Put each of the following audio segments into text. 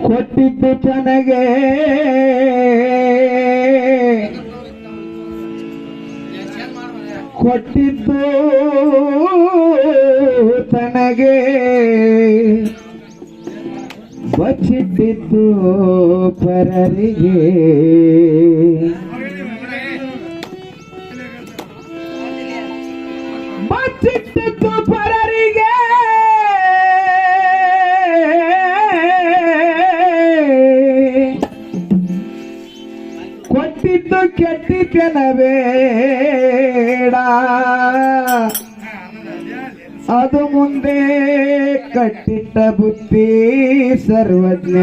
ಕೊಟ್ಟಿದ್ದು ತನಗೆ ಕೊಟ್ಟಿದ್ದು ತನಗೆ ಬಚ್ಚಿಟ್ಟಿದ್ದು ಪರರಿಗೆ ಬಚ್ಚಿಟ್ಟಿದ್ದು ಪರರಿಗೆ ಕೊಟ್ಟಿದ್ದು ಕೆಟ್ಟಿತನಬೇಡ ಅದು ಮುಂದೆ ಕಟ್ಟಿಟ್ಟ ಬುದ್ಧಿ ಸರ್ವಜ್ಞ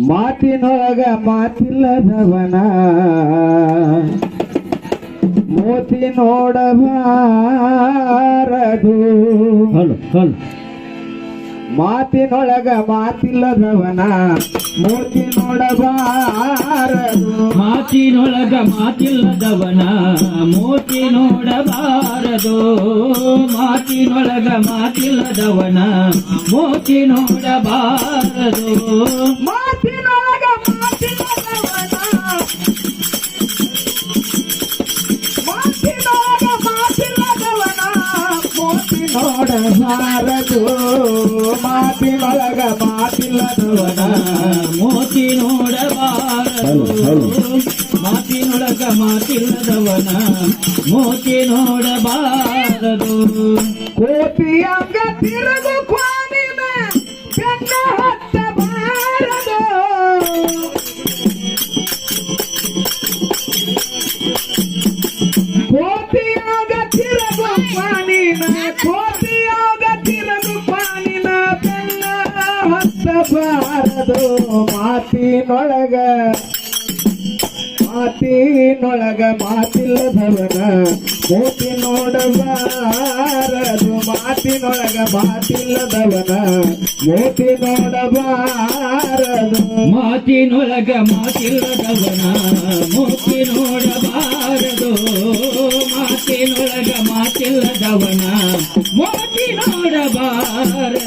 ಮಾತಿನೊಳಗ ಮಾತಿಲ್ಲದವನ ಮೋತಿ ನೋಡಬಾರದು. ಮಾತಿನೊಳಗ ಮಾತಿಲ್ಲದವನ ಮೋತಿ ನೋಡಬಾರದು. ಮಾತಿನೊಳಗ ಮಾತಿಲ್ಲದವನ ಮೋತಿ ನೋಡಬಾರದು. ಮಾತಿನೊಳಗ ಮಾತಿಲ್ಲದವನ ಮೋತಿ ನೋಡಬಾರದು. ಮಾತಿನೊಳಗ ಮಾತಿಲ್ಲದವನ ನೋಡಬಾರದು. ಮಾತಿನೊಳಗ ಮಾತಿಲ್ಲದವನ ಮೋತಿ ನೋಡಬಾರದು. ಮಾತಿನೊಳಗ ಮಾತಿಲ್ಲದವನ ಮೋತಿ ನೋಡಬಾರದು. ಕೋತಿಯಂಗ ತಿರುಗು ಕ್ವಾನಿನ ಬೆನ್ನ ಹತ್ತಬಾರದು. ಕೋತಿಯಾಗ ತಿರುಗು ಕ್ವಾನಿನ ಕೋತಿಯಾಗ ತಿರುಗು ಕ್ವಾನಿನ ಬೆನ್ನ ಹತ್ತಬಾರದು. ಮಾತಿನೊಳಗ ಮಾತಿನೊಳಗ ಮಾತಿಲ್ಲದವನ ಮೋತಿ ನೋಡಬಾರದು. ಮಾತಿನೊಳಗ ಮಾತಿಲ್ಲದವನ ಮೋತಿ ನೋಡಬಾರದು. ಮಾತಿನೊಳಗ ಮಾತಿಲ್ಲದವನ ಮೋತಿ ನೋಡಬಾರದು. ಮಾತಿನೊಳಗ ಮಾತಿಲ್ಲದವನ ಮೋತಿ ನೋಡಬಾರದು.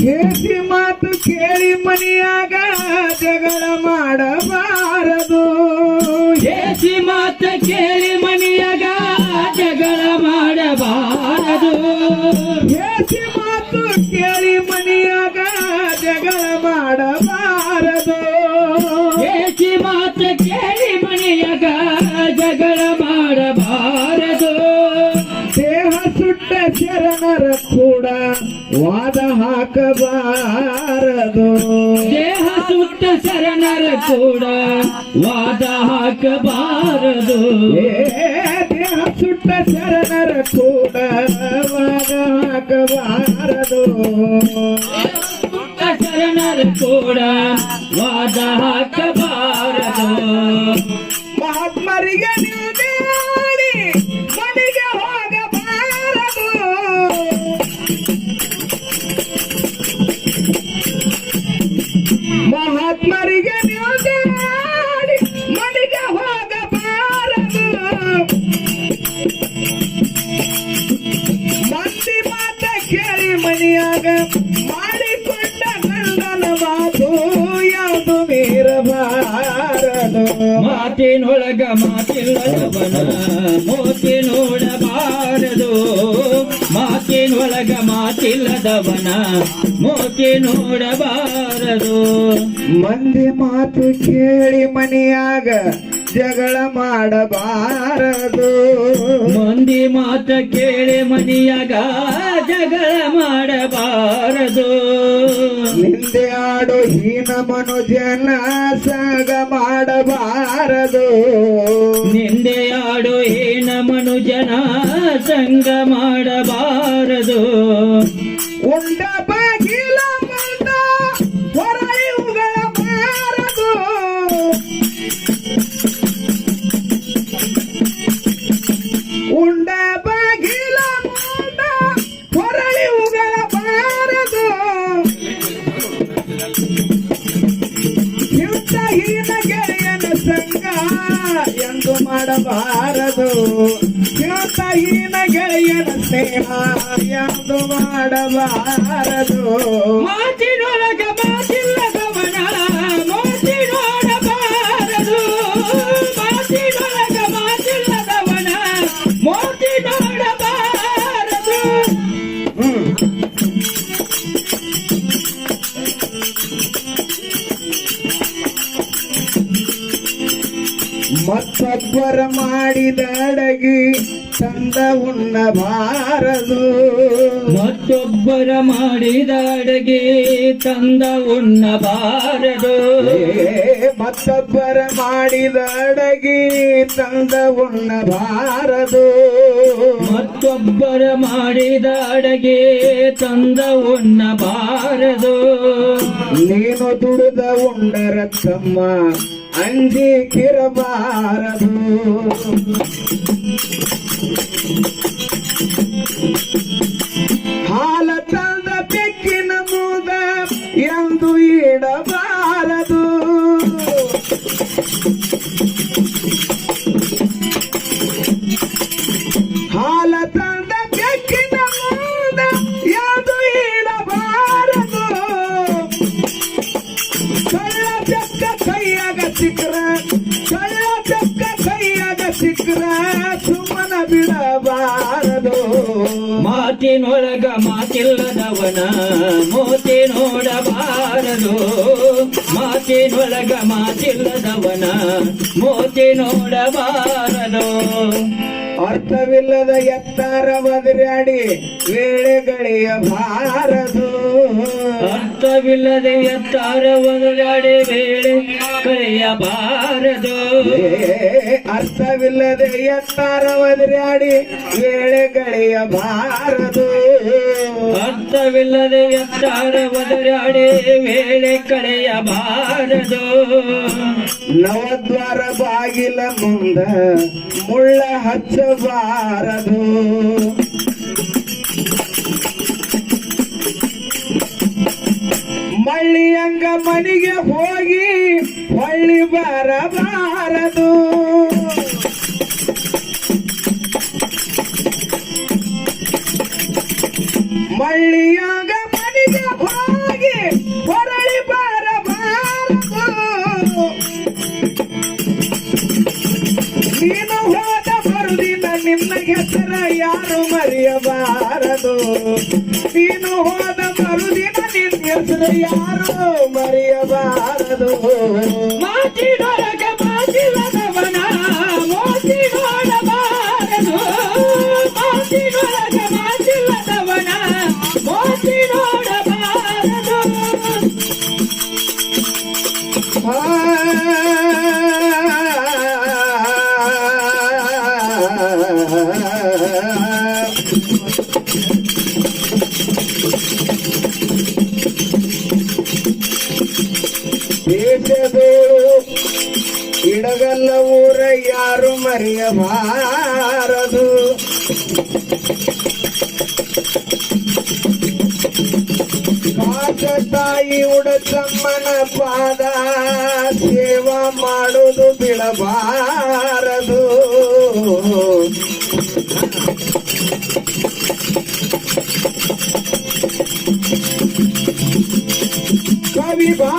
ಕೇಸಿ ಮಾತು ಕೇಳಿ ಮನೆಯಾಗ ಜಗಳ ಮಾಡಬಾರದು. ಕೇಸಿ ಮಾತು ಕೇಳಿ ಮನೆಯಾಗ ಜಗಳ ಮಾಡಬಾರದು. ಕೇಸಿ ಮಾತು ಕೇಳಿ ಮನೆಯಾಗ ಜಗಳ ಮಾಡಬಾರದು. ಕೇಸಿ ಮಾತು ಕೇಳಿ ಮನೆಯಾಗ ಜಗಳ ಮಾಡಬಾರದು. ದೇಹ ಸುಟ್ಟ ಶರಣರ ಕೂಡ ವಾದ ಹಾಕಬಾರದು. ದೇಹ ಸುಟ್ಟ ಶರಣರ ಕೂಡ ವಾದ ಹಾಕಬಾರದು. ದೇಹ ಸುಟ್ಟ ಶರಣರ ಕೂಡ ವಾದ ಹಾಕಬಾರದು. ಸುಟ್ಟ ಶರಣರ ಕೂಡ ವಾದ ಹಾಕಬಾರದು. ಮಹಾತ್ಮರಿಗೆ ನಿಲ್ದೆ ಮಾಡಿ ಮನೆಗೆ ಹೋಗಬಾರದು. ಮಹಾತ್ಮರಿಗೆ ನಿಲ್ದೆ ಮಾಡಿ ಮನೆಗೆ ಹೋಗಬಾರದು. ಮಂದಿ ಮಾತ ಕೇಳಿ ಮನೆಯಾಗ ಮಾಡಿಕೊಂಡ ಗಂಡನ ಮಾತು ಯಾವುದು ಮೀರಬಾರದು ಮಾತಿನೊಳಗ ಮಾತಿಲ್ಲದವನ ಮೋತಿ ನೋಡಬಾರದು ಮಾತಿನೊಳಗ ಮಾತಿಲ್ಲದವನ ಮೋತಿ ನೋಡಬಾರದು ಮಂದಿ ಮಾತು ಕೇಳಿ ಮನೆಯಾಗ ಜಗಳ ಮಾಡಬಾರದು ಮಂದಿ ಮಾತ ಕೇಳಿ ಮನಿಯಾಗ ಜಗಳ ಮಾಡಬಾರದು ನಿಂದೆ ಆಡೋ ಹೀನ ಮನುಜನ ಸಂಗ ಮಾಡಬಾರದು ನಿಂದೆಯಾಡು ಏನ ಮನುಜನ ಸಂಗ ಮಾಡಬಾರದು ಉಂಡ ಬಾಗಿಲ ಮುಂದ ಹೊರಳಿ ಉಗಳಬಾರದು ಉಂಡ ಬಾಗಿಲ ಮುಂದ ಹೊರಳಿ ಉಗಳಬಾರದು ಹೀನ ಗೆಳೆಯನ ಸಂಗ ಎಂದು ಮಾಡಬಾರದು ಹೀನ ಗೆಳೆಯನ ಸ್ನೇಹ ಎಂದು ಮಾಡಬಾರದು ಮಾತಿನೊಳಗ ಮಾತಿಲ್ಲದವನ ಮೋತಿ ನೋಡಬಾರದು ಮಾತಿನೊಳಗ ಮಾತಿಲ್ಲದವನ ಮೋತಿ ನೋಡಬಾರದು ಮತ್ತೊಬ್ಬರ ಮಾಡಿದ ಅಡಗಿ ತಂದ ಉಣ್ಣಬಾರದು ಮತ್ತೊಬ್ಬರ ಮಾಡಿದ ಅಡಗೆ ತಂದ ಉಣ್ಣಬಾರದು ಮತ್ತೊಬ್ಬರ ಮಾಡಿದ ಅಡಗಿ ತಂದ ಉಣ್ಣಬಾರದು ಮತ್ತೊಬ್ಬರ ಮಾಡಿದ ಅಡಗೆ ತಂದ ಉಣ್ಣಬಾರದು ನೀನು ದುಡಿದ ಉಂಡರ ತಮ್ಮ ಅಂಜಿಕಿರಬಾರದು ಹಾಲ ತಂದ ಬೆಕ್ಕಿನ ಮೂದ ಎಂದು ಇಡಬಾರದು ಹಾಲ ತಂದ ಬೆಕ್ಕಿನ ಮೂದ ಎಂದು ಇಡಬಾರದು ಕಳ್ಳ ಬೆಕ್ಕ ಕೈಯಾಗ ಸಿಕ್ಕ್ರ ಕಳ್ಳ ಬೆಕ್ಕ ಕೈಯಾಗ ಸಿಕ್ಕ್ರ ಸುಮ್ಮನ ಬಿಡಬಾರದು ಮಾತಿನೊಳಗ ಮಾತಿಲ್ಲದವನ ಮೋತಿ ನೋಡಬಾರದು ಮಾತಿನೊಳಗ ಮಾತಿಲ್ಲದವನ ಮೋತಿ ನೋಡಬಾರದು ಅರ್ಥವಿಲ್ಲದ ಎತ್ತರ ಒದರಾಡಿ ವೇಳೆ ಗಳಿಯಬಾರದು ಅರ್ಥವಿಲ್ಲದೆ ಎತ್ತರ ಒದರಾಡಿ ವೇಳೆ ಕಳೆಯಬಾರದು ಅರ್ಥವಿಲ್ಲದೆ ಎತ್ತರ ಒದರಾಡಿ ವೇಳೆ ಗಳಿಯಬಾರದು ಅರ್ಥವಿಲ್ಲದೆ ಎತ್ತರ ಒದರಾಡಿ ವೇಳೆ ಕಳೆಯಬಾರದು ನವದ್ವಾರ ಬಾಗಿಲ ಮುಂದ ಮುಳ್ಳ ಹಚ್ಚಬಾರದು ಮಳ್ಳಿಯಂಗ ಮನೆಗೆ ಹೋಗಿ ಹೊಳ್ಳಿ ಬರಬಾರದು ಮಳ್ಳಿಯಂಗ ಮನೆಗೆ ಹೋಗಿ ಹೊರಳಿ ಬರಬಾರದು ನೀನು ಹೋದ ಮರುದಿನ ನಿನ್ನ ಹೆಸರ ಯಾರು ಮರೆಯಬಾರದು ನೀನು ಹೋದ ಮರುದಿನ ನಿನ್ನ ಹೆಸರು ಯಾರು ಮರೆಯಬಾರದು ಮಾತಿನೊಳಗ ಮಾತಿಲ್ಲದವನ ಮೋತಿ ನೋಡಬಾರದು ಮಾತಿನೊಳಗ ಮಾತಿಲ್ಲದವನ ಮೋತಿ ನೋಡಬಾರದು ದೇಶದೋಳು ಇಡಗಲ್ಲ ಊರ ಯಾರು ಮರೆಯಬಾರದು ಕಾಕ ತಾಯಿ ಉಡಚಮ್ಮನ ಪಾದ ಸೇವಾ ಮಾಡುವುದು ಬಿಡಬಾರದು ಕವಿ ಬಾ